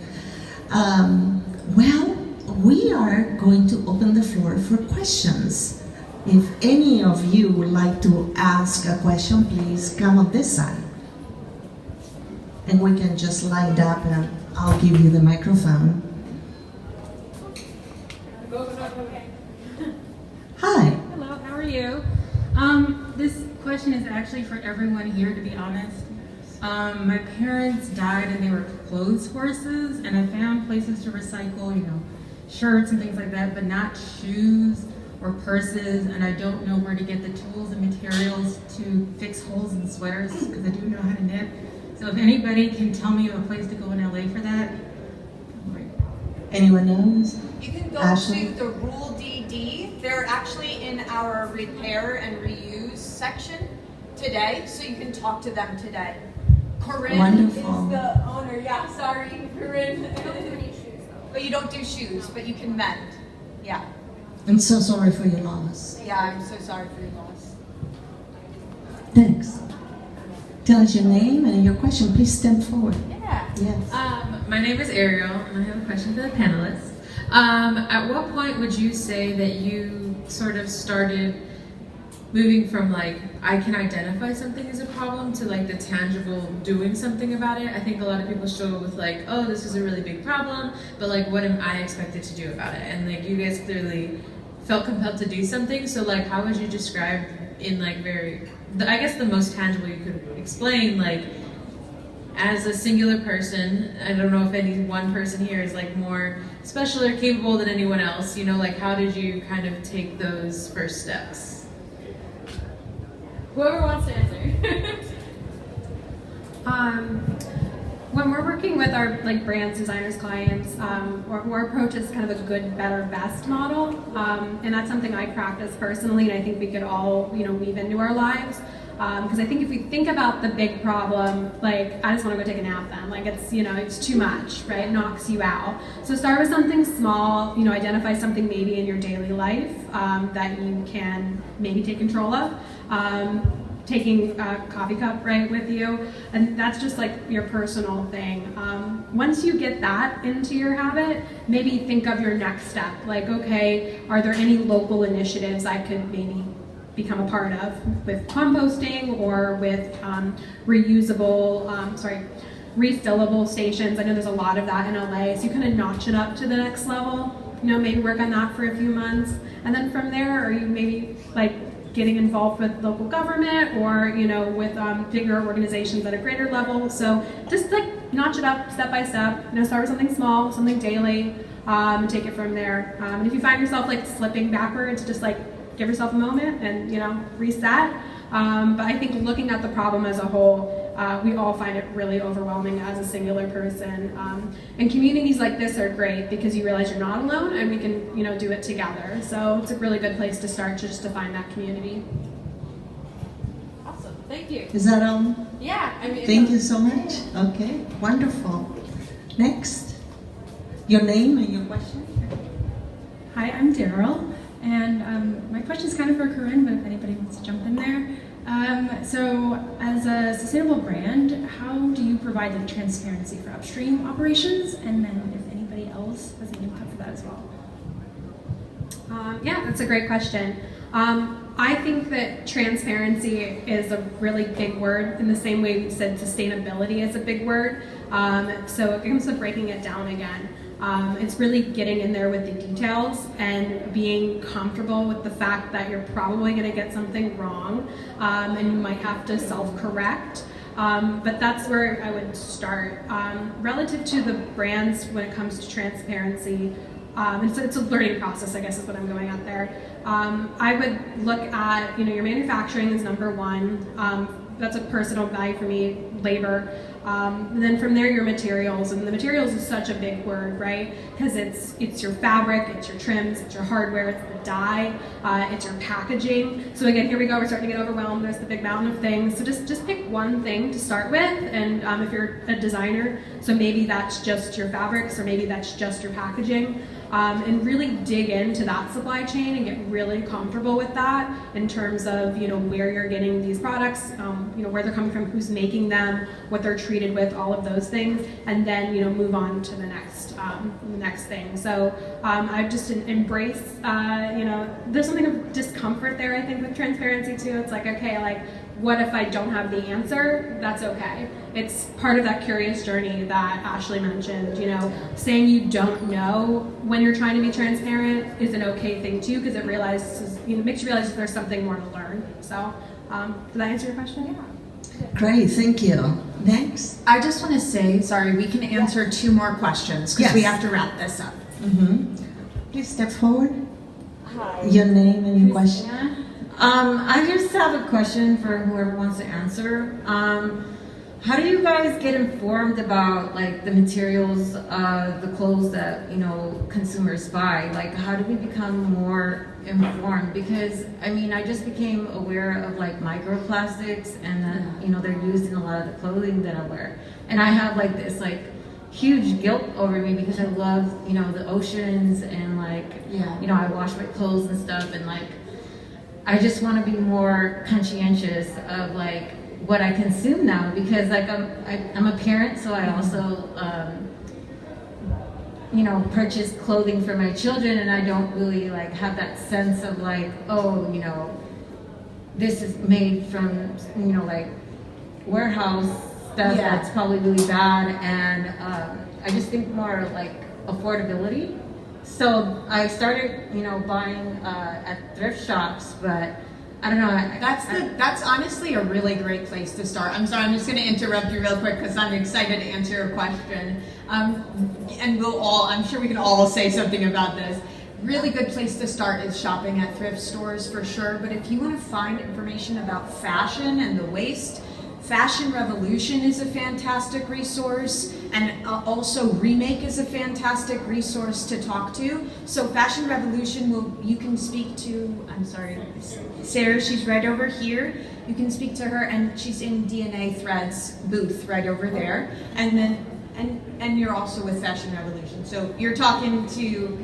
Well, we are going to open the floor for questions. If any of you would like to ask a question, please come on this side. And we can just line up and I'll give you the microphone. Hi. Hello, how are you? This question is actually for everyone here, to be honest. My parents died and they were clothes horses, and I found places to recycle, shirts and things like that, but not shoes or purses, and I don't know where to get the tools and materials to fix holes in sweaters, because I do know how to knit. So if anybody can tell me of a place to go in LA for that, great. Anyone knows? You can go Ashleigh? to the Rule DD. They're actually in our repair and reuse section today, so you can talk to them today. Corinne Wonderful. is the owner. Yeah, sorry, Corinne. I don't do any shoes, though. But you don't do shoes, but you can mend. Yeah. I'm so sorry for your loss. Yeah, I'm so sorry for your loss. Thanks. Tell us your name and your question. Please step forward. Yeah. Yes. My name is Ariel, and I have a question for the panelists. At what point would you say that you sort of started moving from like, I can identify something as a problem to like the tangible doing something about it? I think a lot of people struggle with like, oh, this is a really big problem, but like, what am I expected to do about it? And like, you guys clearly felt compelled to do something. So like, how would you describe in like I guess the most tangible you could explain, like, as a singular person, I don't know if any one person here is like more special or capable than anyone else, like how did you kind of take those first steps? Whoever wants to answer. When we're working with our brands, designers, clients, our approach is kind of a good, better, best model, and that's something I practice personally, and I think we could all weave into our lives. Because I think if we think about the big problem, like, I just want to go take a nap then, like it's too much, right? It knocks you out. So start with something small, identify something maybe in your daily life that you can maybe take control of. Taking a coffee cup right with you, and that's just like your personal thing. Once you get that into your habit, maybe think of your next step. Like, okay, are there any local initiatives I could maybe become a part of with composting or with refillable stations? I know there's a lot of that in LA, so you kind of notch it up to the next level. Maybe work on that for a few months, and then from there, are you maybe like getting involved with local government or with bigger organizations at a greater level. So just like notch it up step by step. Start with something small, something daily, and take it from there. And if you find yourself like slipping backwards, just like give yourself a moment and reset. But I think looking at the problem as a whole, we all find it really overwhelming as a singular person. And communities like this are great because you realize you're not alone and we can do it together. So it's a really good place to start just to find that community. Awesome, thank you. Is that all? Yeah, Thank you so much. Okay, wonderful. Next, your name and your question. Hi, I'm Daryl, and my question is kind of for Corinne, but if anybody wants to jump in there. So as a sustainable brand, how do you provide the transparency for upstream operations? And then if anybody else has any input for that as well. Yeah, that's a great question. I think that transparency is a really big word in the same way we said sustainability is a big word. So it comes to breaking it down again. It's really getting in there with the details and being comfortable with the fact that you're probably going to get something wrong and you might have to self-correct. But that's where I would start. Relative to the brands when it comes to transparency, it's a learning process, I guess is what I'm going at there. I would look at, your manufacturing is number one. That's a personal value for me, labor. And then from there, your materials, and the materials is such a big word, right? Because it's your fabric, it's your trims, it's your hardware, it's the dye, it's your packaging. So again, here we go, we're starting to get overwhelmed. There's the big mountain of things. So just pick one thing to start with, and if you're a designer, so maybe that's just your fabrics, or maybe that's just your packaging. and really dig into that supply chain and get really comfortable with that in terms of, where you're getting these products, where they're coming from, who's making them, what they're treated with, all of those things, and then, move on to the next thing. So I just embrace, there's something of discomfort there, I think, with transparency too. It's like, okay, like, what if I don't have the answer? That's okay. It's part of that curious journey that Ashleigh mentioned. Saying you don't know when you're trying to be transparent is an okay thing too, because it makes you realize there's something more to learn. So, did that answer your question? Yeah. Great, thank you. Next. I just want to say, sorry, we can answer 2 more questions because we have to wrap this up. Please step forward. Hi. Your name and your question. I just have a question for whoever wants to answer. How do you guys get informed about like the materials of the clothes that consumers buy? Like, how do we become more informed? Because I just became aware of like microplastics, and that they're used in a lot of the clothing that I wear, and I have like this like huge guilt over me because I love the oceans, and like I wash my clothes and stuff, and like I just want to be more conscientious of like what I consume now, because like I'm a parent, so I also purchase clothing for my children, and I don't really like have that sense of like, this is made from like warehouse stuff that's probably really bad, and I just think more like affordability. So I started, buying at thrift shops, but I don't know. That's honestly a really great place to start. I'm sorry, I'm just going to interrupt you real quick because I'm excited to answer your question. And I'm sure we can all say something about this. Really good place to start is shopping at thrift stores for sure. But if you want to find information about fashion and the waste, Fashion Revolution is a fantastic resource, and also Remake is a fantastic resource to talk to. So Fashion Revolution, you can speak to, Sarah, she's right over here. You can speak to her, and she's in DNA Threads booth right over there. And then, and you're also with Fashion Revolution. So you're talking to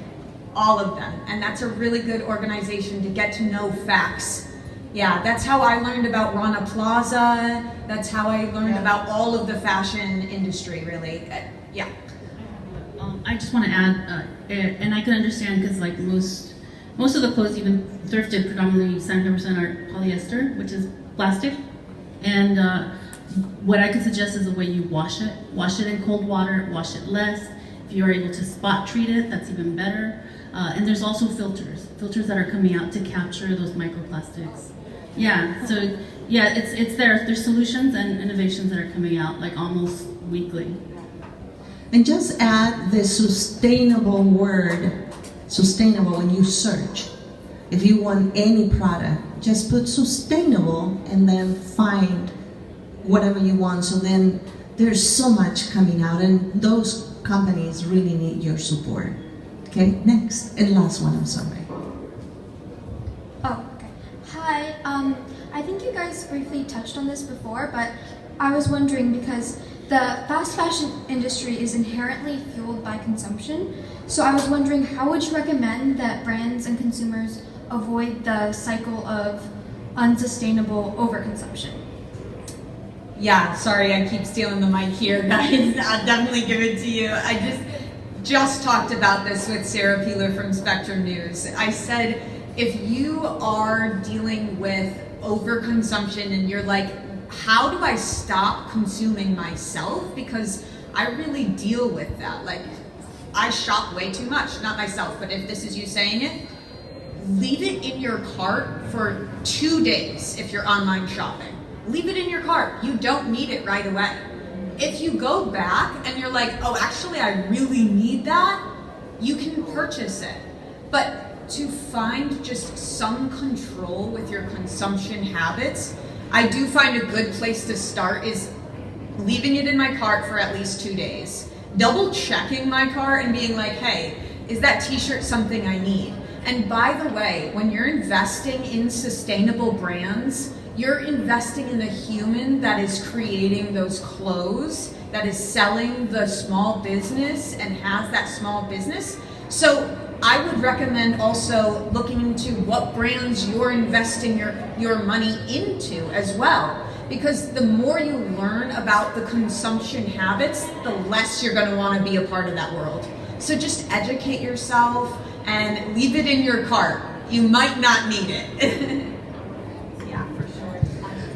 all of them, and that's a really good organization to get to know facts. Yeah, that's how I learned about Rana Plaza. That's how I learned about all of the fashion industry, really. I just want to add, and I can understand because like most of the clothes, even thrifted, predominantly 70% are polyester, which is plastic. And what I could suggest is the way you wash it. Wash it in cold water, wash it less. If you are able to spot treat it, that's even better. And there's also filters that are coming out to capture those microplastics. Yeah, so it's there. There's solutions and innovations that are coming out like almost weekly. And just add the sustainable word, sustainable, when you search. If you want any product, just put sustainable and then find whatever you want. So then there's so much coming out, and those companies really need your support. Okay, next and last one, I'm sorry. Oh, okay. Hi, I think you guys briefly touched on this before, but I was wondering because the fast fashion industry is inherently fueled by consumption. So I was wondering, how would you recommend that brands and consumers avoid the cycle of unsustainable overconsumption? Yeah, sorry, I keep stealing the mic here, guys. I'll definitely give it to you. I just talked about this with Sarah Peeler from Spectrum News. I said, if you are dealing with overconsumption and you're like, how do I stop consuming myself? Because I really deal with that. Like, I shop way too much, not myself, but if this is you saying it, leave it in your cart for 2 days if you're online shopping. Leave it in your cart. You don't need it right away. If you go back and you're like, oh, actually, I really need that, you can purchase it. But to find just some control with your consumption habits, I do find a good place to start is leaving it in my cart for at least 2 days. Double checking my cart and being like, hey, is that t-shirt something I need? And by the way, when you're investing in sustainable brands, you're investing in the human that is creating those clothes, that is selling the small business and has that small business. So I would recommend also looking into what brands you're investing your money into as well. Because the more you learn about the consumption habits, the less you're going to want to be a part of that world. So just educate yourself and leave it in your cart. You might not need it. Yeah, for sure.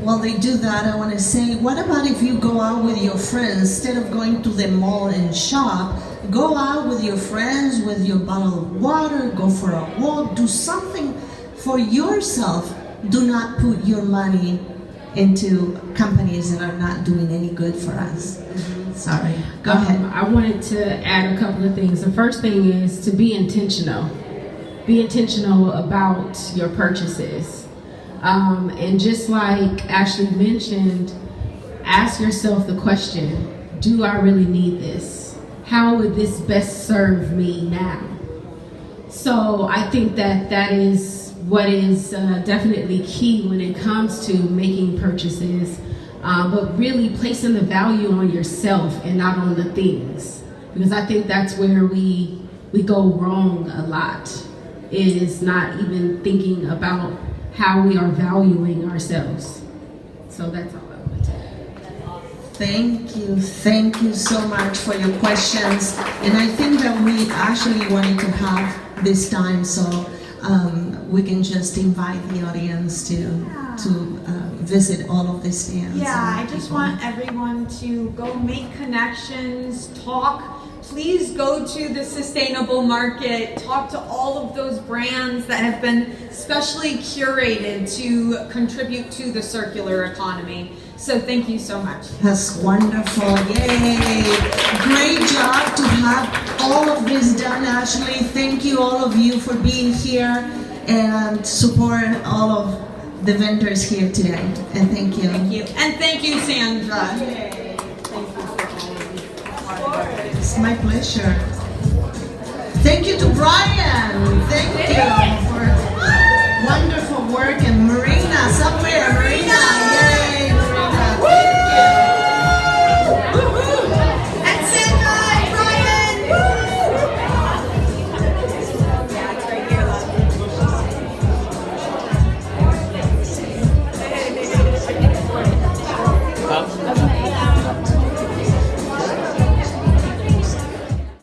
While they do that, I want to say, what about if you go out with your friends, instead of going to the mall and shop, go out with your friends with your bottle of water, go for a walk, do something for yourself. Do not put your money into companies that are not doing any good for us. Sorry, go ahead. I wanted to add a couple of things. The first thing is to be intentional. Be intentional about your purchases. And just like Ashleigh mentioned, ask yourself the question, do I really need this? How would this best serve me now? So I think that is what is definitely key when it comes to making purchases, but really placing the value on yourself and not on the things. Because I think that's where we go wrong a lot, is not even thinking about how we are valuing ourselves. So that's all I wanted to add. Thank you so much for your questions. And I think that we actually wanted to have this time so we can just invite the audience to visit all of the stands. Yeah, I just want everyone to go make connections, talk. Please go to the sustainable market, talk to all of those brands that have been specially curated to contribute to the circular economy. So thank you so much. That's wonderful. Yay! Great job to have all of this done, Ashleigh. Thank you, all of you, for being here and support all of the vendors here today. And thank you. Thank you. And thank you, Sandra. It's my pleasure. Thank you to Brian. Thank you for wonderful work, and Marie.